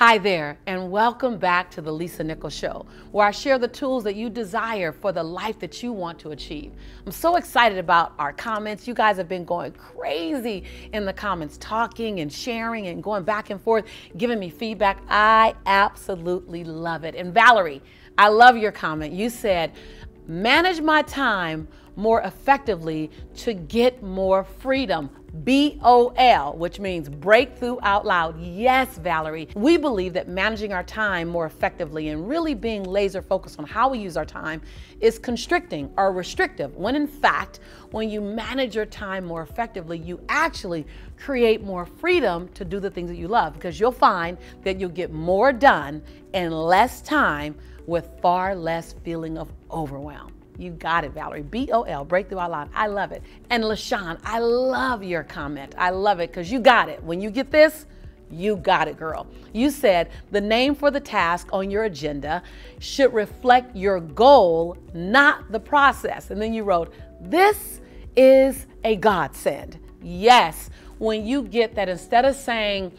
Hi there, and welcome back to the Lisa Nichols Show, where I share the tools that you desire for the life that you want to achieve. I'm so excited about our comments. You guys have been going crazy in the comments, talking and sharing and going back and forth, giving me feedback. I absolutely love it. And Valerie, I love your comment. You said, manage my time more effectively to get more freedom. BOL, which means breakthrough out loud. Yes, Valerie, we believe that managing our time more effectively and really being laser focused on how we use our time is constricting or restrictive, when in fact, when you manage your time more effectively, you actually create more freedom to do the things that you love, because you'll find that you'll get more done in less time with far less feeling of overwhelm. You got it, Valerie. BOL, breakthrough out loud. I love it. And LaShawn, I love your comment. I love it because you got it. When you get this, you got it, girl. You said the name for the task on your agenda should reflect your goal, not the process. And then you wrote, this is a godsend. Yes, when you get that, instead of saying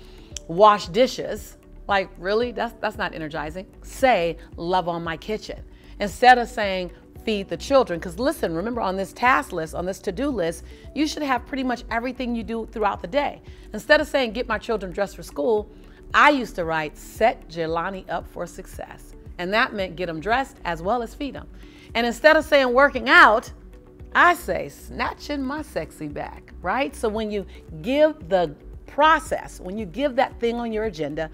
wash dishes, like really, that's not energizing. Say love on my kitchen. Instead of saying feed the children. Because listen, remember, on this task list, on this to-do list, you should have pretty much everything you do throughout the day. Instead of saying get my children dressed for school, I used to write set Jelani up for success. And that meant get them dressed as well as feed them. And instead of saying working out, I say snatching my sexy back, right? So when you give the process, when you give that thing on your agenda,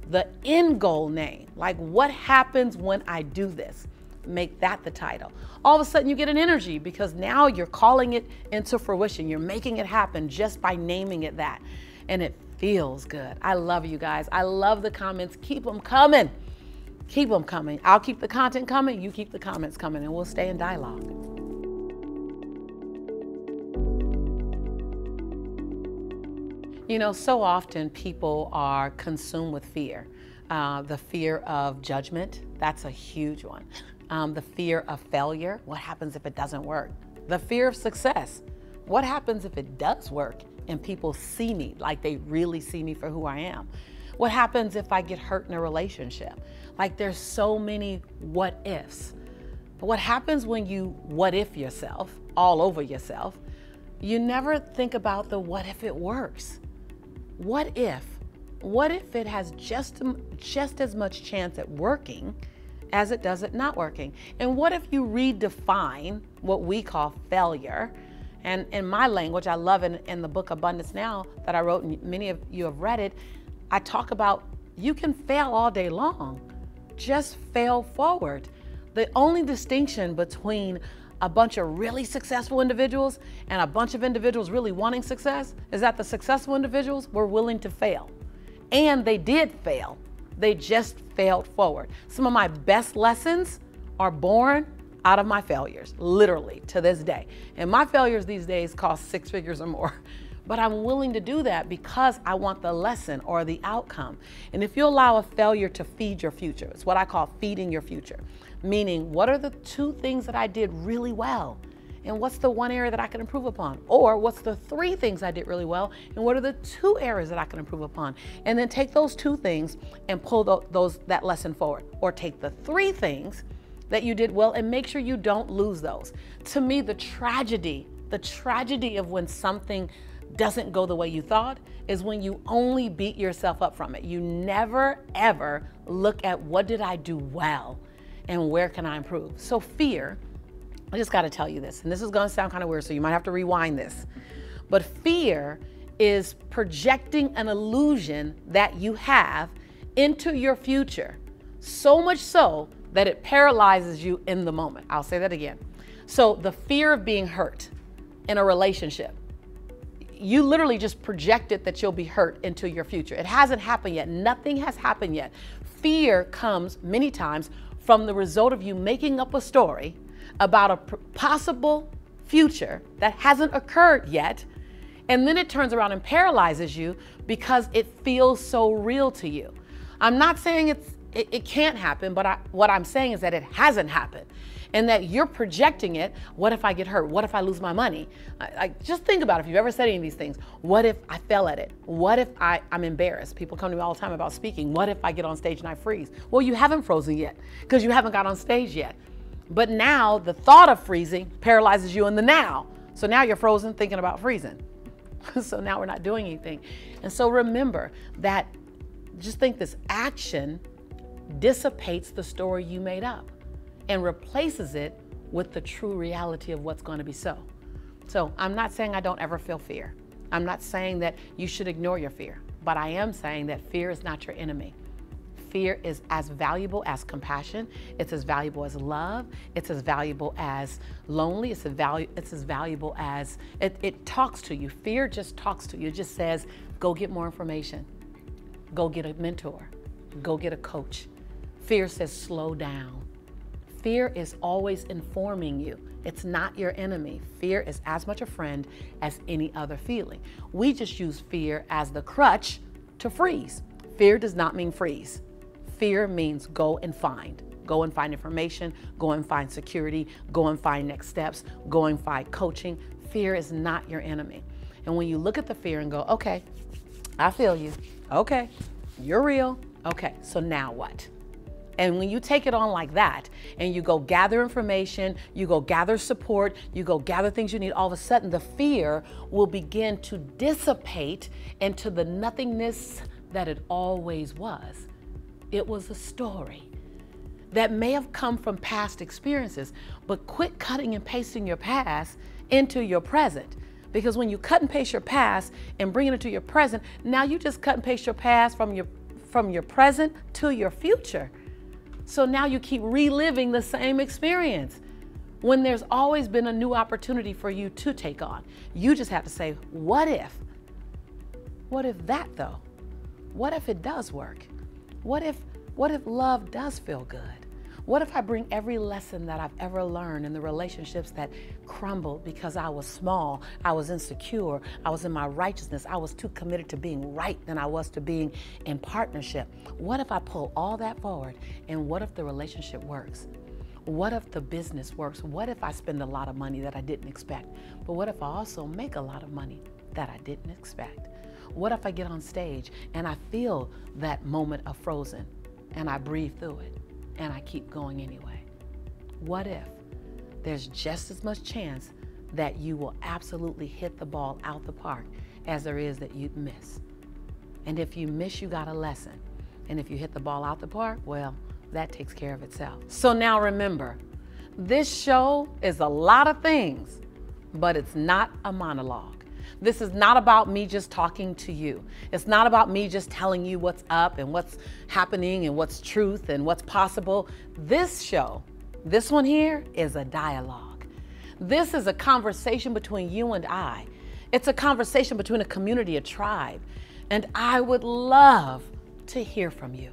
the end goal name, like what happens when I do this, make that the title. All of a sudden you get an energy because now you're calling it into fruition. You're making it happen just by naming it that. And it feels good. I love you guys. I love the comments. Keep them coming. Keep them coming. I'll keep the content coming. You keep the comments coming, and we'll stay in dialogue. You know, so often people are consumed with fear. The fear of judgment, that's a huge one. The fear of failure, what happens if it doesn't work? The fear of success, what happens if it does work and people see me like they really see me for who I am? What happens if I get hurt in a relationship? Like, there's so many what ifs. But what happens when you what if yourself, all over yourself, you never think about the what if it works? What if? What if it has just as much chance at working as it does at not working? And what if you redefine what we call failure? And in my language, I love in the book Abundance Now that I wrote, and many of you have read it, I talk about you can fail all day long, just fail forward. The only distinction between a bunch of really successful individuals and a bunch of individuals really wanting success is that the successful individuals were willing to fail. And they did fail. They just failed forward. Some of my best lessons are born out of my failures, literally, to this day. And my failures these days cost 6 figures or more. But I'm willing to do that because I want the lesson or the outcome. And if you allow a failure to feed your future, it's what I call feeding your future. Meaning, what are the 2 things that I did really well? And what's the 1 area that I can improve upon? Or what's the 3 things I did really well? And what are the 2 areas that I can improve upon? And then take those 2 things and pull that lesson forward. Or take the 3 things that you did well and make sure you don't lose those. To me, the tragedy of when something doesn't go the way you thought is when you only beat yourself up from it. You never, ever look at what did I do well and where can I improve? So fear, I just got to tell you this, and this is going to sound kind of weird, so you might have to rewind this. But fear is projecting an illusion that you have into your future, so much so that it paralyzes you in the moment. I'll say that again. So the fear of being hurt in a relationship, you literally just projected that you'll be hurt into your future. It hasn't happened yet. Nothing has happened yet. Fear comes many times from the result of you making up a story about a possible future that hasn't occurred yet, and then it turns around and paralyzes you because it feels so real to you. I'm not saying it can't happen, but what I'm saying is that it hasn't happened. and that you're projecting it. What if I get hurt? What if I lose my money? Just think about it. If you've ever said any of these things. What if I fail at it? What if I'm embarrassed? People come to me all the time about speaking. What if I get on stage and I freeze? Well, you haven't frozen yet because you haven't got on stage yet. But now the thought of freezing paralyzes you in the now. So now you're frozen thinking about freezing. So now we're not doing anything. And so remember that, just think this action dissipates the story you made up and replaces it with the true reality of what's going to be so. So I'm not saying I don't ever feel fear. I'm not saying that you should ignore your fear, but I am saying that fear is not your enemy. Fear is as valuable as compassion. It's as valuable as love. It's as valuable as lonely. It's as valuable as, it talks to you. Fear just talks to you. It just says, go get more information. Go get a mentor. Go get a coach. Fear says, slow down. Fear is always informing you. It's not your enemy. Fear is as much a friend as any other feeling. We just use fear as the crutch to freeze. Fear does not mean freeze. Fear means go and find. Go and find information, go and find security, go and find next steps, go and find coaching. Fear is not your enemy. And when you look at the fear and go, okay, I feel you. Okay, you're real. Okay, so now what? And when you take it on like that and you go gather information, you go gather support, you go gather things you need, all of a sudden the fear will begin to dissipate into the nothingness that it always was. It was a story that may have come from past experiences, but quit cutting and pasting your past into your present. Because when you cut and paste your past and bring it into your present, now you just cut and paste your past from your present to your future. So now you keep reliving the same experience when there's always been a new opportunity for you to take on. You just have to say, what if? What if that though? What if it does work? What if love does feel good? What if I bring every lesson that I've ever learned in the relationships that crumbled because I was small, I was insecure, I was in my righteousness, I was too committed to being right than I was to being in partnership? What if I pull all that forward, and what if the relationship works? What if the business works? What if I spend a lot of money that I didn't expect? But what if I also make a lot of money that I didn't expect? What if I get on stage and I feel that moment of frozen and I breathe through it and I keep going anyway? What if there's just as much chance that you will absolutely hit the ball out the park as there is that you'd miss? And if you miss, you got a lesson. And if you hit the ball out the park, well, that takes care of itself. So now remember, this show is a lot of things, but it's not a monologue. This is not about me just talking to you. It's not about me just telling you what's up and what's happening and what's truth and what's possible. This show, this one here, is a dialogue. This is a conversation between you and I. It's a conversation between a community, a tribe. And I would love to hear from you.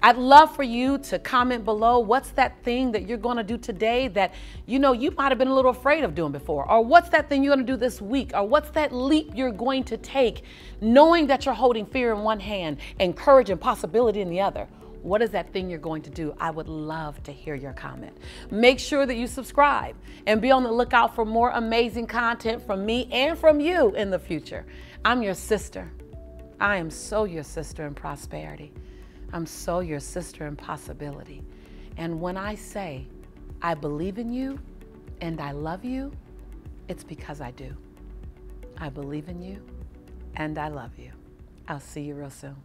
I'd love for you to comment below, what's that thing that you're going to do today that you might have been a little afraid of doing before? Or what's that thing you're going to do this week? Or what's that leap you're going to take, knowing that you're holding fear in one hand and courage and possibility in the other? What is that thing you're going to do? I would love to hear your comment. Make sure that you subscribe and be on the lookout for more amazing content from me and from you in the future. I'm your sister. I am so your sister in prosperity. I'm so your sister in possibility. And when I say I believe in you and I love you, it's because I do. I believe in you and I love you. I'll see you real soon.